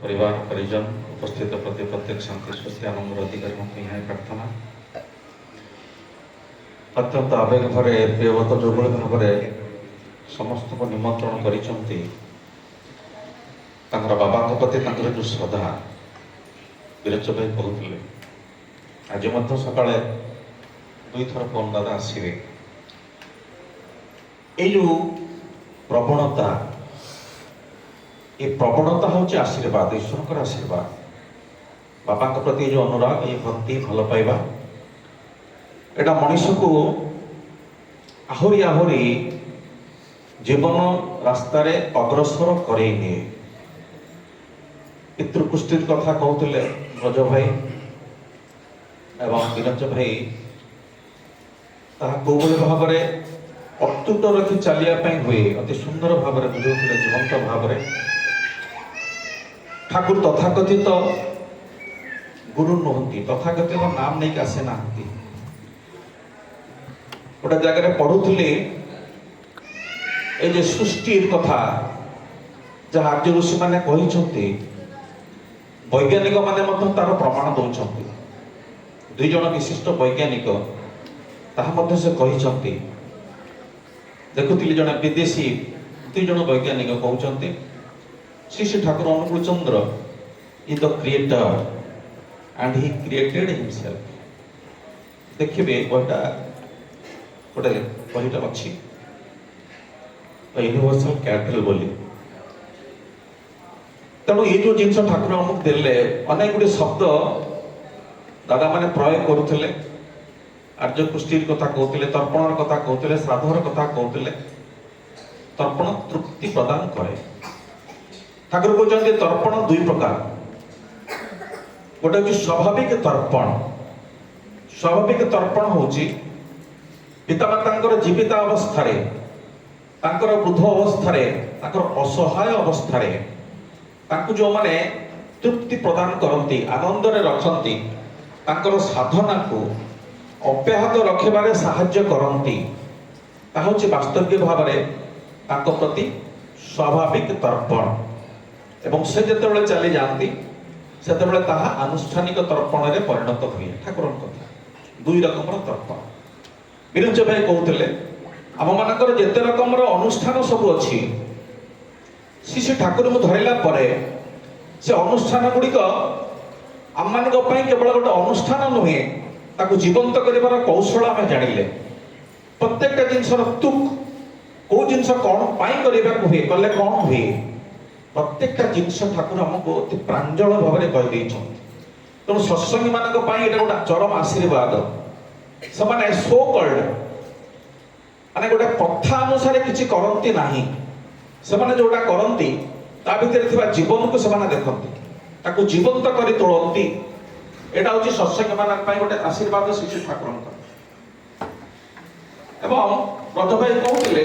परिवार परिजन उपस्थित प्रति प्रत्येक शांति सुशी आनंद अधिकारी प्रार्थना अत्यंत आवेग भरे प्रियवत जो भाव समस्त को निमंत्रण कर बाबा प्रति जो श्रद्धा विरच भाई कहते आज सका दुई थर फोन दादा आसवे यो प्रवणता ये प्रवणता हूँ आशीर्वाद ईश्वर आशीर्वाद बापा प्रति जो अनुराग ये भक्ति भल पाइबा एटा मनीष को आहुरी आहुरी जीवन रास्तार अग्रसर करई निए पितृपुष्टि कथा कहते ब्रज भाई एवं विरंज भाई कौ भाव अतुट रखी चलिया हुए अति सुंदर भाव बुझे जीवंत भाव ठाकुर तथाकथित गुरु नुहति तथाकथित नाम नहीं आसे ना गोटे जगह पढ़ुले ये सृष्टि कथा जहाँ आर्य ऋषि मैंने वैज्ञानिक माने तार प्रमाण दौरान दुई जन विशिष्ट वैज्ञानिक से देखुली जड़े विदेशी दुई जन वैज्ञानिक कहते Shri Shri Thakur Anukul Chandra is the creator and he created himself देखिए गोटा गोटे बहीटा अच्छी यूनिवर्सल कैपिटल बोली तेणु ये जो जिन ठाकुर आमको देले अनेक गुड़े शब्द दादा माने प्रयोग करुले आर्य पुष्टि कथा कहते तर्पण कथा कहते श्राद्धर कथा कहते तर्पण तृप्ति प्रदान करे ठाकुर कहते तर्पण दुई प्रकार गोटे स्वाभाविक तर्पण स्वाभाविक तर्पण होची पितामाता जीवित अवस्था वृद्ध अवस्था असहाय अवस्था जो माने तृप्ति प्रदान करती आनंद रखती साधना को अब्याहत रखिबारे साहाय्य करती वास्तविक भाव प्रति स्वाभाविक तर्पण एवं से जिते चली जाती से आनुष्ठानिक तर्पण में परिणत हुए ठाकुर कथा दुई रकम तर्पण विरंज भाई कहते आम मानकर जिते रकम अनुष्ठान सब अच्छी श्री ठाकुर को धरला से अनुष्ठान गुड़िक आम मान केवल गोटे अनुष्ठान नुहे ताकू जीवंत कर कौशल आम जानिले प्रत्येक जिनसर तुक कौ जिनस कौन करने हुए कले कौन हुए प्रत्येक जिनस ठाकुर आमको अति प्रांजल भाव में कहीदे तेणु सत्संगी मान गोटे चरम आशीर्वाद से सो कल्ड माने गोटे प्रथा अनुसार किसी करती नहीं से जोटा करती ता भीतर जीवन को से देखती जीवंत कर तोड़ती यहाँ हूँ सत्संग मान गोटे आशीर्वाद श्री ठाकुर एवं ब्रज भाई कहते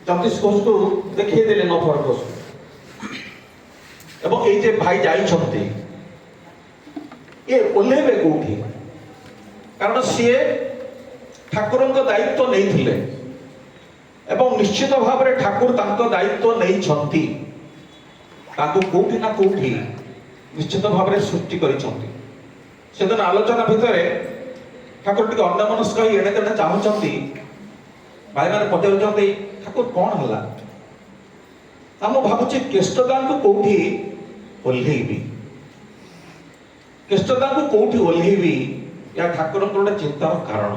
जतीश घोष को देखिए नफर घोष एवं ये भाई जाइए ये ओह्लेबे कौटी कारण सी ठाकुर दायित्व नहीं एवं निश्चित भाव में ठाकुर दायित्व नहीं कौटी ना कौटी निश्चित भाव में सृष्टि कर आलोचना भितर ठाकुर टी अन्यमनस्क एणे तेणे चाहूँगी भाई मैंने पचार ठाकुर कौन है मुझे भावुँ केष्टदान को कौटी ओह्लेबी केष्टदान को कौटी ओह्लेबी या ठाकुर गोटे चिंतार कारण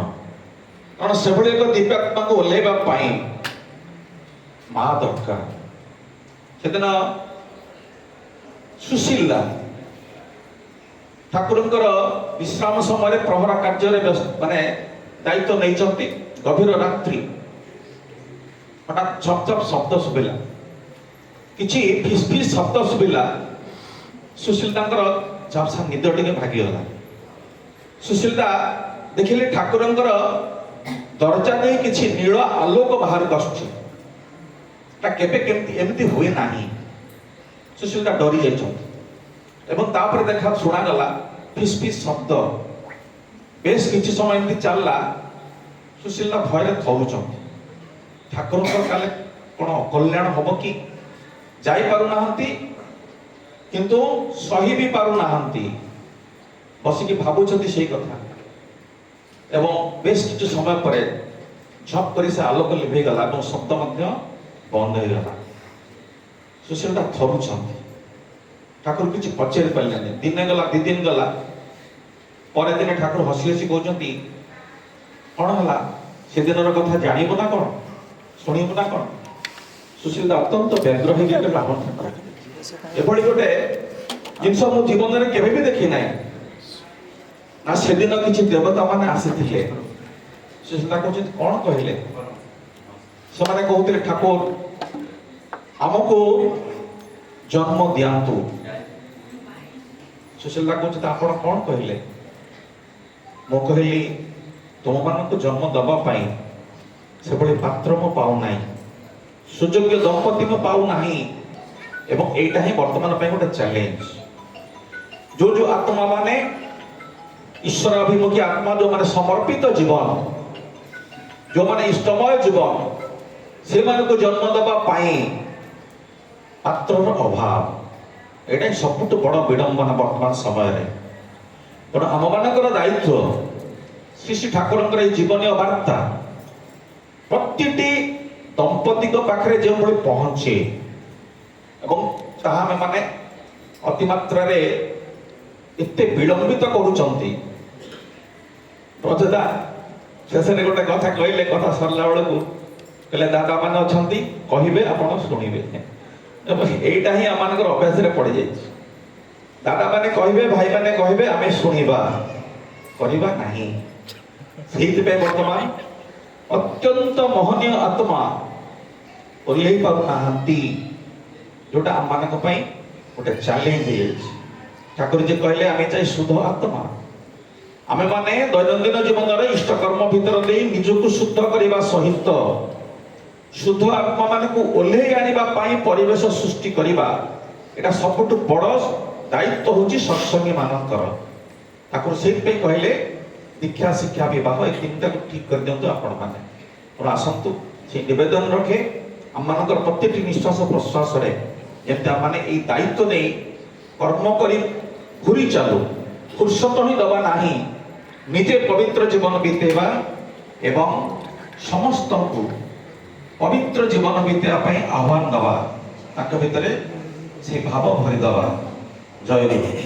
कारण से एक दिव्यात्मा को ओह्लैवाई माँ दरकार से दिन सुशीला ठाकुर विश्राम समय प्रहरा कार्य माने दायित्व नहीं गभीर रात्रि हठात झप झप शब्द शुभिला किसी फिस फिस शब्द शुभिला सुशीला झपसा निद टे भागीगला सुशीला देखिले ठाकुर दरजा नहीं किसी नील आलोक बाहर आमती हुए ना सुशीला डरी जापर देखा शुणागला फिस फिस शब्द बेस किसी समय एमती चलला सुशीला भय थौच ठाकुर कौन अकल्याण हम कि जापार किंतु सही भी पारु नाहंती बसिकी भाबुछंती सेही कथा एवं बेस किछु समय पर झप करी से आलोक लिभे गला और शब्द मध्य बंद हो गला सुशीलता थरुछंती ठाकुर किछि पचेरि पाइलेनी दिन गला दि दिन गला पर दिन ठाकुर हसी हसी कहउछंती कौन हला से दिनर कथा जानिबो ना कौन शुणिबो ना कौन सुशीलता अत्यंत व्यग्र होगी ब्राह्मण एभली गोटे जिनस मो जीवन में केबे भी देखी नाही ना से दिन किछि देवता माने आसीथिले सुशीलता कहउछंती कौन कहले से माने कहउतिले ठाकुर हमको जन्म दियांतु सुशीलता कहउछंती आपण कौन कहले मो कहली तुम मानक जन्म दबा पाई से बड़े पात्र मो पाऊ नाही सुयोग्य दंपति मो पाऊ नाही एवं एटा ही वर्तमान पे गोटे चैलेंज जो जो आत्मा माने ईश्वर अभिमुखी आत्मा जो माने समर्पित जीवन जो माने इष्टमय जीवन से मानक जन्म दबा पाई पात्रर अभाव एटा सबुठ बड़ विडंबना वर्तमान समय रे तेणु आम मानकर दायित्व श्री श्री ठाकुर जीवनीय वार्ता प्रतिटी दंपति पाखे जो भाई पहुंचे एवं ताहा में माने अतिमात्रा रे एते विलंबित करूचंती प्रजदा शेष रे गोटे कथा कहले कथा सरला बेलू कहले दादा माने अछंती कहिबे आपण सुनिबे एटा ही आम मानकर अभ्यास रे पड़ जाय दादा माने कहिबे भाई माने कहिबे आमे सुनिबा करिबा नाही सेहित पे वर्तमान अत्यंत मोहनीय आत्मा और यही पार नाहंती जोटा आम मानक पई गोटे चैलेंज है ठाकुर जी कहले आमे चाहे शुद्ध आत्मा आमे माने दैनंदिन जीवन रे इष्ट कर्म भीतर दे निजको शुद्ध करिबा सहित शुद्ध आत्मा माने को ओल्हे आनिबा पई परिवेश सृष्टि करिबा एटा सबुठ बड़ दायित्व होची सत्संगी मानकर ठाकुर सेहि पे कहले दीक्षा शिक्षा विवाह ए तीनटा को ठीक कर दियंतु आपण माने और आसंतु से निवेदन रखे हम मानकर प्रत्येक निश्वास प्रश्वास रे जेते माने ए दायित्व नै कर्म करी घुरी चालू फुर्सत ही दबा नाही निजे पवित्र जीवन बीतेबा एवं समस्त को पवित्र जीवन बीतेबा पई आह्वान दबा ताक भितरे से भाव भरी दबा जय गुरु।